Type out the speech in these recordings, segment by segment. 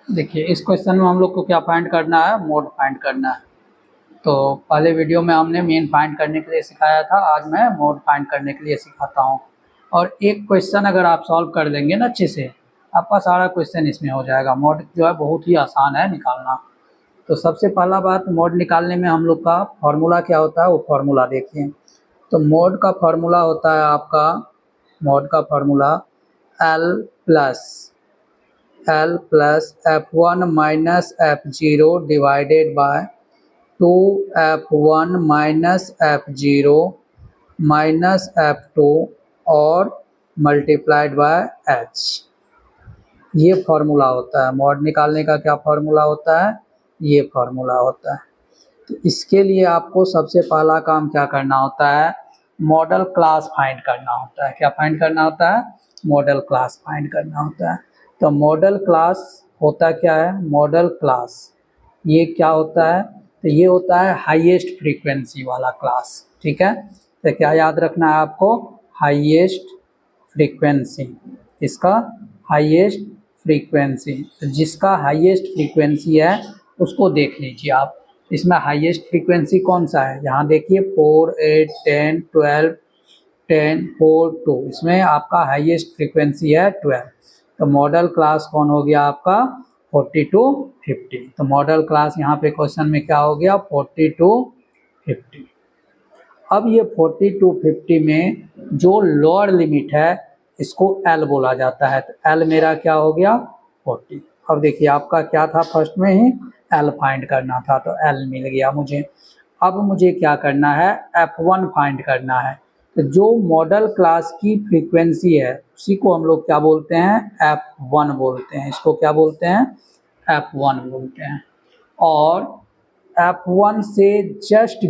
देखिए इस क्वेश्चन में हम लोग को क्या फाइंड करना है, मोड फाइंड करना है। तो पहले वीडियो में हमने मीन फाइंड करने के लिए सिखाया था, आज मैं मोड फाइंड करने के लिए सिखाता हूँ। और एक क्वेश्चन अगर आप सॉल्व कर देंगे ना अच्छे से, आपका सारा क्वेश्चन इसमें हो जाएगा। मोड जो है बहुत ही आसान है निकालना। तो सबसे पहला बात, मोड निकालने में हम लोग का फॉर्मूला क्या होता है वो फॉर्मूला देखिए। तो मोड का फॉर्मूला होता है आपका, मोड का formula L plus F1 minus F0 divided by 2F1 minus F0 minus F2 और मल्टीप्लाइड बाय H। ये फार्मूला होता है मोड निकालने का। क्या फार्मूला होता है? ये फार्मूला होता है। तो इसके लिए आपको सबसे पहला काम क्या करना होता है, मॉडल क्लास फाइंड करना होता है। क्या फाइंड करना होता है? मॉडल क्लास फाइंड करना होता है। तो मॉडल क्लास होता क्या है? मॉडल क्लास ये क्या होता है? तो ये होता है हाईएस्ट फ्रीक्वेंसी वाला क्लास। ठीक है, तो क्या याद रखना है आपको? Highest frequency. इसका हाईएस्ट फ्रीक्वेंसी, तो जिसका हाईएस्ट फ्रीक्वेंसी है उसको देख लीजिए आप। इसमें हाईएस्ट फ्रीक्वेंसी कौन सा है? यहाँ देखिए 4, 8, 10, 12, 10, 4, 2। इसमें आपका हाईएस्ट फ्रीक्वेंसी है 12। तो मॉडल क्लास कौन हो गया आपका? 40-50। तो मॉडल क्लास यहाँ पे क्वेश्चन में क्या हो गया? 40-50। अब ये 40-50 में जो लोअर लिमिट है इसको L बोला जाता है। तो L मेरा क्या हो गया? 40। अब देखिए आपका क्या था, फर्स्ट में ही L फाइंड करना था, तो L मिल गया मुझे। अब मुझे क्या करना है? F1 फाइंड करना है। तो जो मॉडल क्लास की फ्रीक्वेंसी है उसी को हम लोग क्या बोलते हैं? F1 बोलते हैं। इसको क्या बोलते हैं? F1 बोलते हैं। और F1 से जस्ट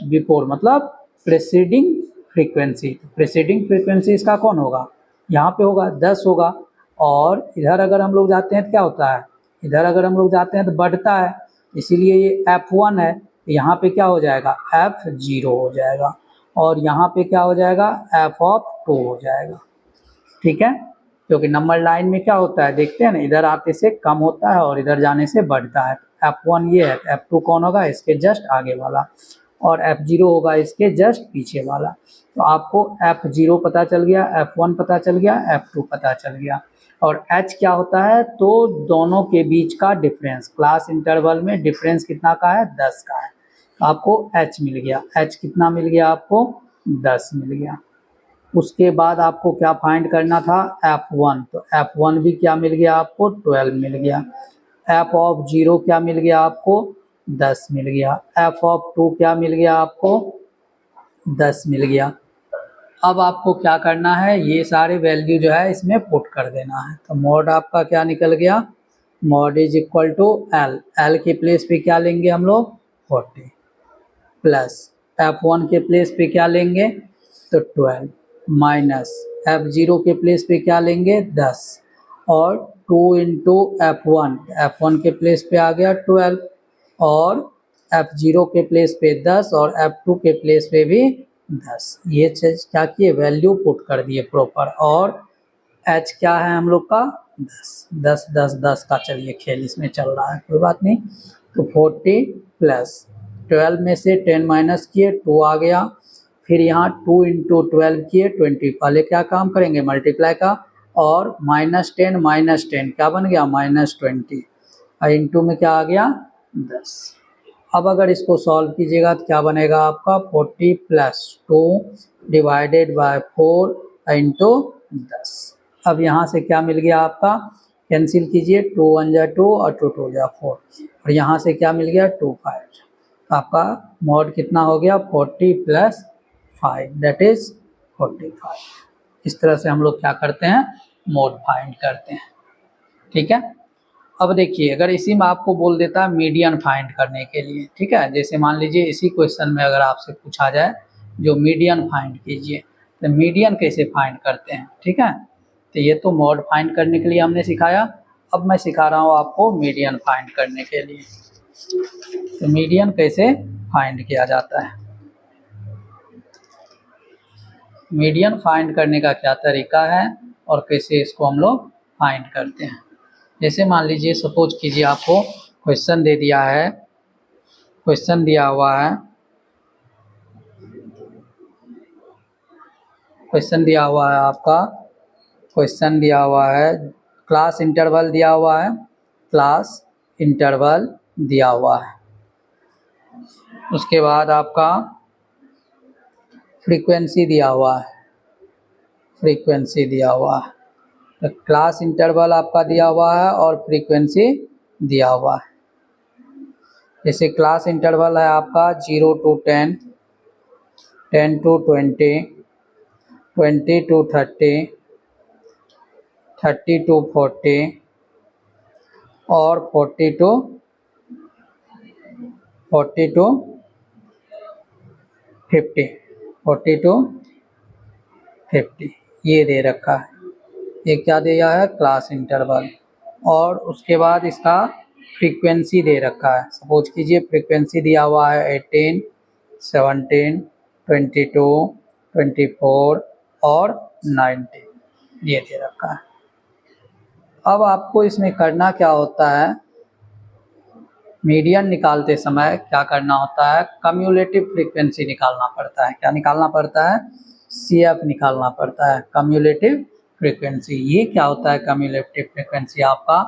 बिफोर मतलब प्रेसीडिंग फ्रीक्वेंसी। प्रेसीडिंग फ्रीक्वेंसी इसका कौन होगा? यहाँ पे होगा 10 होगा। और इधर अगर हम लोग जाते हैं तो क्या होता है? इधर अगर हम लोग जाते हैं तो बढ़ता है, इसीलिए ये F1 है। यहाँ पे क्या हो जाएगा? F0 हो जाएगा। और यहाँ पे क्या हो जाएगा? F2 हो जाएगा। ठीक है, क्योंकि नंबर लाइन में क्या होता है देखते हैं ना, इधर आते से कम होता है और इधर जाने से बढ़ता है। F1 ये है, F2 कौन होगा? इसके जस्ट आगे वाला। और F0 होगा इसके जस्ट पीछे वाला। तो आपको F0 पता चल गया, F1 पता चल गया, F2 पता चल गया। और H क्या होता है? तो दोनों के बीच का डिफरेंस, क्लास इंटरवल में डिफरेंस कितना का है? 10 का है। आपको H मिल गया। H कितना मिल गया आपको? 10 मिल गया। उसके बाद आपको क्या फाइंड करना था? F1। तो F1 भी क्या मिल गया आपको? 12 मिल गया। F0 क्या मिल गया आपको? 10 मिल गया। F2 क्या मिल गया आपको? 10 मिल गया। अब आपको क्या करना है? ये सारे वैल्यू जो है इसमें पुट कर देना है। तो मॉड आपका क्या निकल गया? Mode is equal to L। L के प्लेस पे क्या लेंगे हम लोग? 40 प्लस F1 के प्लेस पे क्या लेंगे? तो 12 माइनस F0 के प्लेस पे क्या लेंगे? 10 और 2 इंटू F1 के प्लेस पे आ गया 12 और F0 के प्लेस पे 10 और F2 के प्लेस पे भी 10। ये चीज क्या किए? वैल्यू पुट कर दिए प्रॉपर। और H क्या है हम लोग का? 10 10 10 10 का चलिए खेल इसमें चल रहा है, कोई बात नहीं। तो 40 प्लस 12 में से 10 माइनस किए 2 आ गया। फिर यहाँ 2 इंटू 12 किए 20। पहले क्या काम करेंगे? मल्टीप्लाई का। और -10 क्या बन गया? -20। और इंटू में क्या आ गया? 10। अब अगर इसको सॉल्व कीजिएगा तो क्या बनेगा आपका? 40 प्लस 2 डिवाइडेड बाय 4 इंटू 10। अब यहाँ से क्या मिल गया आपका? कैंसिल कीजिए, 2 1 जा 2 और 2 2 जा 4। और यहाँ से क्या मिल गया? 2 5। आपका मॉड कितना हो गया? 40 प्लस 5 दैट इज 45। इस तरह से हम लोग क्या करते हैं? मॉड फाइंड करते हैं। ठीक है, अब देखिए अगर इसी में आपको बोल देता है मीडियन फाइंड करने के लिए, ठीक है, जैसे मान लीजिए इसी क्वेश्चन में अगर आपसे पूछा जाए जो मीडियन फाइंड कीजिए, तो मीडियन कैसे फाइंड करते हैं? ठीक है, तो ये तो मॉड फाइंड करने के लिए हमने सिखाया। अब मैं सिखा रहा हूँ आपको मीडियन फाइंड करने के लिए। तो मीडियन कैसे फाइंड किया जाता है? मीडियन फाइंड करने का क्या तरीका है और कैसे इसको हम लोग फाइंड करते हैं? जैसे मान लीजिए सपोज कीजिए आपको क्वेश्चन दे दिया है, क्वेश्चन दिया हुआ है, क्वेश्चन दिया हुआ है आपका, क्वेश्चन दिया हुआ है, क्लास इंटरवल दिया हुआ है, क्लास इंटरवल दिया हुआ है। उसके बाद आपका फ्रीक्वेंसी दिया हुआ है, फ्रीक्वेंसी दिया हुआ है। तो क्लास इंटरवल आपका दिया हुआ है और फ्रीक्वेंसी दिया हुआ है। जैसे क्लास इंटरवल है आपका 0 to 10, 10 to 20, 20 to 30, 30 to 40 और 40 to 50, 40 to 50 ये दे रखा है। ये क्या दिया है? Class interval. और उसके बाद इसका फ्रीक्वेंसी दे रखा है। सपोज कीजिए फ्रीक्वेंसी दिया हुआ है 18, 17, 22, 24 और 90 ये दे रखा है। अब आपको इसमें करना क्या होता है, मीडियन निकालते समय क्या करना होता है, कम्युलेटिव फ्रीक्वेंसी निकालना पड़ता है। क्या निकालना पड़ता है? CF निकालना पड़ता है, कम्युलेटिव फ्रीक्वेंसी। ये क्या होता है कम्युलेटिव फ्रीक्वेंसी आपका?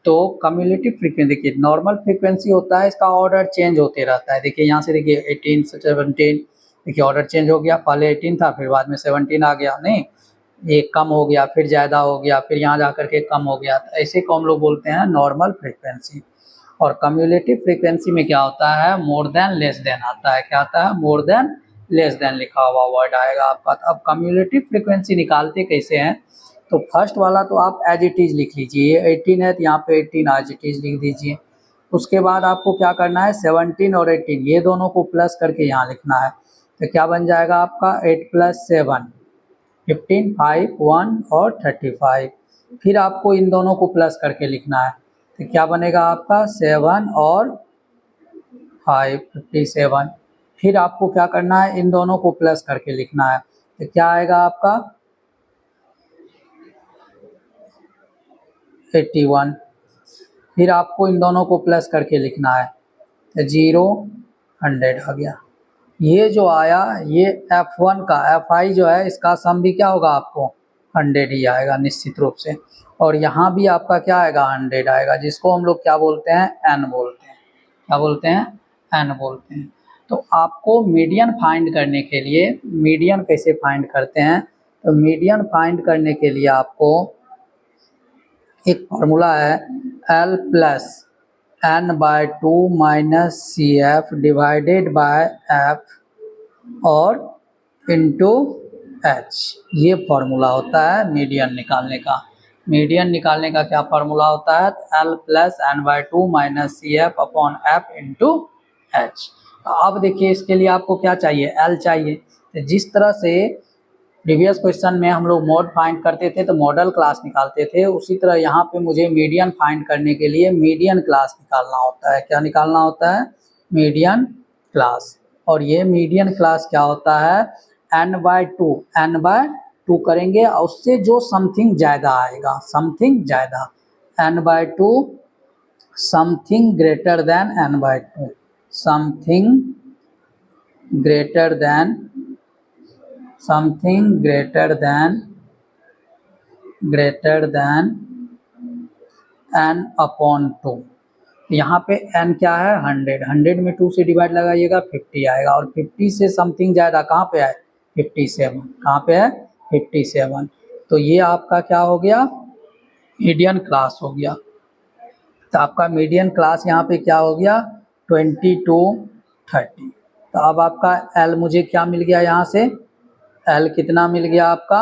तो कम्युलेटिव फ्रीक्वेंसी, देखिए नॉर्मल फ्रीक्वेंसी होता है, इसका ऑर्डर चेंज होते रहता है। देखिए यहाँ से देखिए 18 से 17, देखिए ऑर्डर चेंज हो गया, पहले 18 था फिर बाद में 17 आ गया, नहीं ये कम हो गया फिर ज़्यादा हो गया फिर यहाँ जा करके कम हो गया। तो ऐसे को हम लोग बोलते हैं नॉर्मल फ्रीक्वेंसी। और कम्युलेटिव फ्रीक्वेंसी में क्या होता है, मोर देन लेस देन आता है। क्या आता है? मोर देन लेस देन लिखा हुआ वर्ड आएगा आपका। तो अब कम्युलेटिव फ्रीक्वेंसी निकालते कैसे हैं, तो फर्स्ट वाला तो आप एज इट इज लिख लीजिए, 18 है तो यहाँ पे 18 एज इट इज लिख दीजिए। उसके बाद आपको क्या करना है, 17 और 18 ये दोनों को प्लस करके यहाँ लिखना है। तो क्या बन जाएगा आपका 8 + 7, 15, 5, 1 और 35। फिर आपको इन दोनों को प्लस करके लिखना है। तो क्या बनेगा आपका 7 और 5, 57। फिर आपको क्या करना है, इन दोनों को प्लस करके लिखना है। तो क्या आएगा आपका 81। फिर आपको इन दोनों को प्लस करके लिखना है। तो 0, 100 आ गया। ये जो आया ये F1 का Fi जो है इसका सम भी क्या होगा आपको 100 ही आएगा निश्चित रूप से। और यहाँ भी आपका क्या आएगा 100 आएगा, जिसको हम लोग क्या बोलते हैं, n बोलते हैं। क्या बोलते हैं? n बोलते हैं। तो आपको मीडियन फाइंड करने के लिए, मीडियन कैसे फाइंड करते हैं, तो मीडियन फाइंड करने के लिए आपको एक फार्मूला है L + n/2 - CF divided by F और इंटू H। ये फार्मूला होता है मीडियन निकालने का। मीडियन निकालने का क्या फार्मूला होता है, L + n/2 - CF upon F into H। तो अब देखिए इसके लिए आपको क्या चाहिए, L चाहिए। तो जिस तरह से प्रीवियस क्वेश्चन में हम लोग मोड फाइंड करते थे तो मॉडल क्लास निकालते थे, उसी तरह यहाँ पे मुझे मीडियन फाइंड करने के लिए मीडियन क्लास निकालना होता है। क्या निकालना होता है? Median class. और ये मीडियन क्लास क्या होता है, n/2, n/2 करेंगे और उससे जो समथिंग ज़्यादा आएगा, समथिंग ज़्यादा, n/2 something greater than n/2, something greater than, something greater than n/2। यहाँ पे n क्या है 100, 100 में 2 से डिवाइड लगाइएगा 50 आएगा। और 50 से समथिंग ज़्यादा कहाँ पे है, 57। कहाँ पे है, 57। तो ये आपका क्या हो गया, मीडियन क्लास हो गया। तो आपका मीडियन क्लास यहाँ पे क्या हो गया 20 to 30। तो अब आपका L मुझे क्या मिल गया, यहाँ से L कितना मिल गया आपका,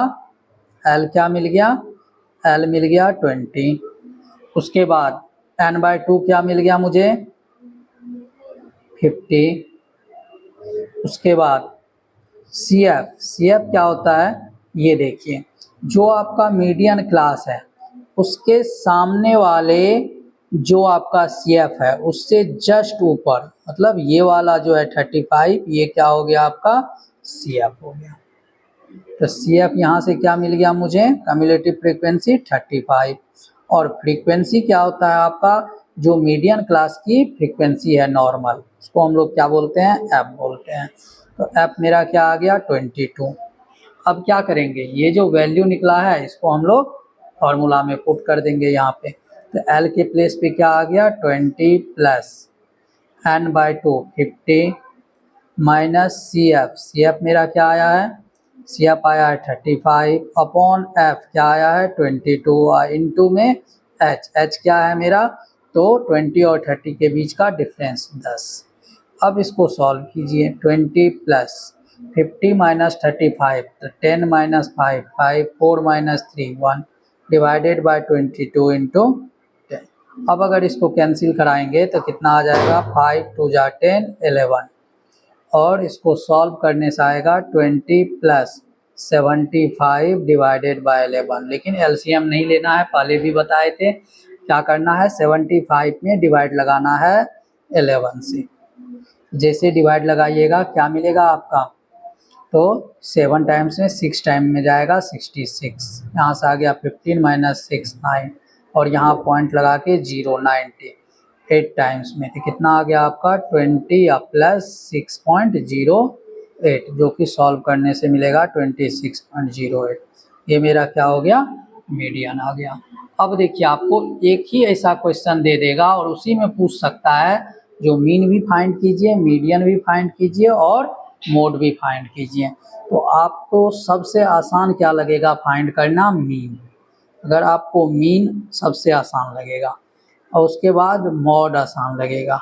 L क्या मिल गया, L मिल गया 20। उसके बाद n/2 क्या मिल गया मुझे 50। उसके बाद CF क्या होता है, ये देखिए जो आपका मीडियन क्लास है उसके सामने वाले जो आपका CF है उससे जस्ट ऊपर, मतलब ये वाला जो है 35, ये क्या हो गया आपका CF हो गया। तो CF यहाँ से क्या मिल गया मुझे, कम्युलेटिव फ्रीक्वेंसी 35। और फ्रीक्वेंसी क्या होता है आपका, जो मीडियन क्लास की फ्रीक्वेंसी है नॉर्मल, उसको हम लोग क्या बोलते हैं, एफ बोलते हैं। तो एफ मेरा क्या आ गया 22। अब क्या करेंगे, ये जो वैल्यू निकला है इसको हम लोग फॉर्मूला में पुट कर देंगे यहाँ पे। तो एल के प्लेस पे क्या आ गया 20 plus n/2 50 minus C F मेरा क्या आया है, सी एफ आया है 35 अपॉन एफ क्या आया है 22 और इंटू में एच क्या है मेरा, तो 20 और 30 के बीच का डिफरेंस 10। अब इसको सॉल्व कीजिए, 20 प्लस 50 माइनस 35 तो 10 minus 5 5 4 minus 3 1 divided by 22 into 10। अब अगर इसको कैंसिल कराएंगे तो कितना आ जाएगा, 5 2 जा 10 11 और इसको सॉल्व करने से आएगा 20 प्लस 75 डिवाइडेड बाय 11। लेकिन एलसीएम नहीं लेना है, पहले भी बताए थे। क्या करना है, 75 में डिवाइड लगाना है 11 से। जैसे डिवाइड लगाइएगा क्या मिलेगा आपका, तो 7 टाइम्स में 6 टाइम में जाएगा 66। यहाँ से आ गया 15 माइनस 6 9 और यहाँ पॉइंट लगा के 0 90 8 टाइम्स में, तो कितना आ गया आपका 20 या प्लस 6.08 जो कि सॉल्व करने से मिलेगा 26.08। ये मेरा क्या हो गया, मीडियन आ गया। अब देखिए आपको एक ही ऐसा क्वेश्चन दे देगा और उसी में पूछ सकता है जो मीन भी फाइंड कीजिए, मीडियन भी फाइंड कीजिए और मोड भी फाइंड कीजिए। तो आपको सबसे आसान क्या लगेगा फाइंड करना, मीन। अगर आपको मीन सबसे आसान लगेगा और उसके बाद मॉड आसान लगेगा,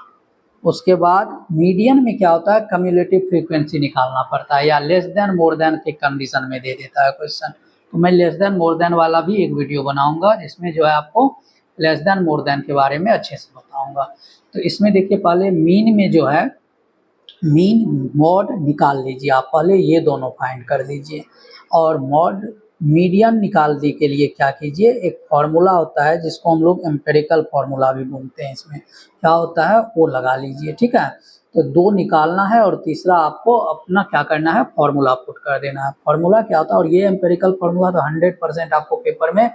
उसके बाद मीडियन में क्या होता है, कम्युलेटिव फ्रीक्वेंसी निकालना पड़ता है या लेस देन मोर देन के कंडीशन में दे देता है क्वेश्चन। तो मैं लेस देन मोर देन वाला भी एक वीडियो बनाऊंगा जिसमें जो है आपको लेस देन मोर देन के बारे में अच्छे से बताऊंगा। तो इसमें देखिए पहले मीन में जो है, मीन मॉड निकाल लीजिए आप, पहले ये दोनों फाइंड कर दीजिए। और मॉड मीडियन निकालने के लिए क्या कीजिए, एक फार्मूला होता है जिसको हम लोग एम्पेरिकल फार्मूला भी बोलते हैं, इसमें क्या होता है वो लगा लीजिए, ठीक है। तो 2 निकालना है और तीसरा आपको अपना क्या करना है, फार्मूला पुट कर देना है। फार्मूला क्या होता है, और ये एम्पेरिकल फार्मूला तो 100% आपको पेपर में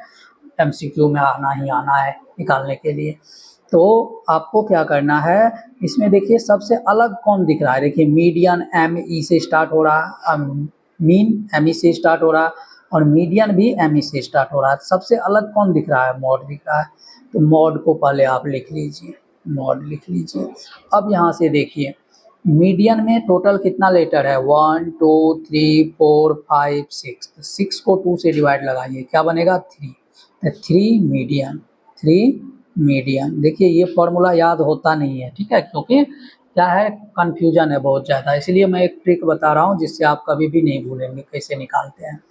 एमसीक्यू में आना ही आना है निकालने के लिए। तो आपको क्या करना है, इसमें देखिए सबसे अलग कौन दिख रहा है, देखिए मीडियन एम ई से स्टार्ट हो रहा है, मीन एम ई से स्टार्ट हो रहा है और मीडियन भी एम ई से स्टार्ट हो रहा है। सबसे अलग कौन दिख रहा है, मॉड दिख रहा है। तो मॉड को पहले आप लिख लीजिए, मॉड लिख लीजिए। अब यहाँ से देखिए मीडियन में टोटल कितना लेटर है, 1 2 3 4 5 6। तो 6 को 2 से डिवाइड लगाइए, क्या बनेगा 3। तो 3 मीडियन, 3 मीडियन। देखिए ये फॉर्मूला याद होता नहीं है, ठीक है, क्योंकि क्या है कन्फ्यूजन है बहुत ज़्यादा, इसलिए मैं एक ट्रिक बता रहा हूँ जिससे आप कभी भी नहीं भूलेंगे कैसे निकालते हैं।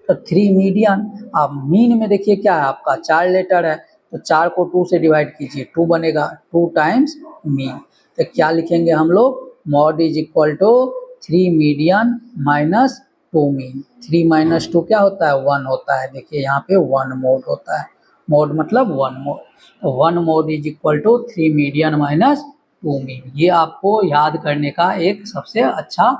तो 3 मीडियन, अब मीन में देखिए क्या है आपका 4 लेटर है, तो 4 को 2 से डिवाइड कीजिए, 2 बनेगा, 2 टाइम्स मीन। तो क्या लिखेंगे हम लोग, mode is equal to 3 median minus 2 mean. 3 minus 2 क्या होता है, 1 होता है। देखिए यहाँ पे 1 मोड होता है, मोड मतलब 1 मोड। तो 1 mode is equal to 3 median minus 2 mean. ये आपको याद करने का एक सबसे अच्छा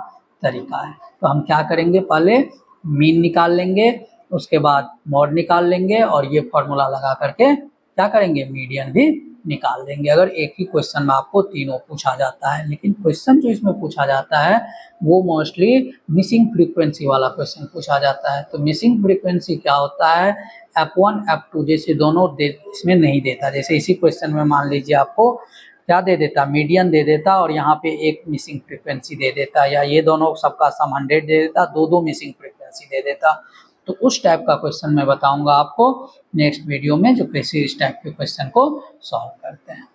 तरीका है। तो हम क्या करेंगे, पहले मीन निकाल लेंगे, उसके बाद मॉड निकाल लेंगे और ये फॉर्मूला लगा करके क्या करेंगे, मीडियन भी निकाल देंगे। अगर एक ही क्वेश्चन में आपको तीनों पूछा जाता है, लेकिन क्वेश्चन जो इसमें पूछा जाता है वो मोस्टली मिसिंग फ्रीक्वेंसी वाला क्वेश्चन पूछा जाता है। तो मिसिंग फ्रीक्वेंसी क्या होता है, F1 F2 जैसे दोनों इसमें नहीं देता। जैसे इसी क्वेश्चन में मान लीजिए आपको क्या दे देता, मीडियन दे देता और यहाँ पे एक मिसिंग फ्रीक्वेंसी दे देता, या ये दोनों सबका सम 100 दे देता, दो मिसिंग फ्रीक्वेंसी दे देता। तो उस टाइप का क्वेश्चन मैं बताऊंगा आपको नेक्स्ट वीडियो में, जो कैसे इस टाइप के क्वेश्चन को सॉल्व करते हैं।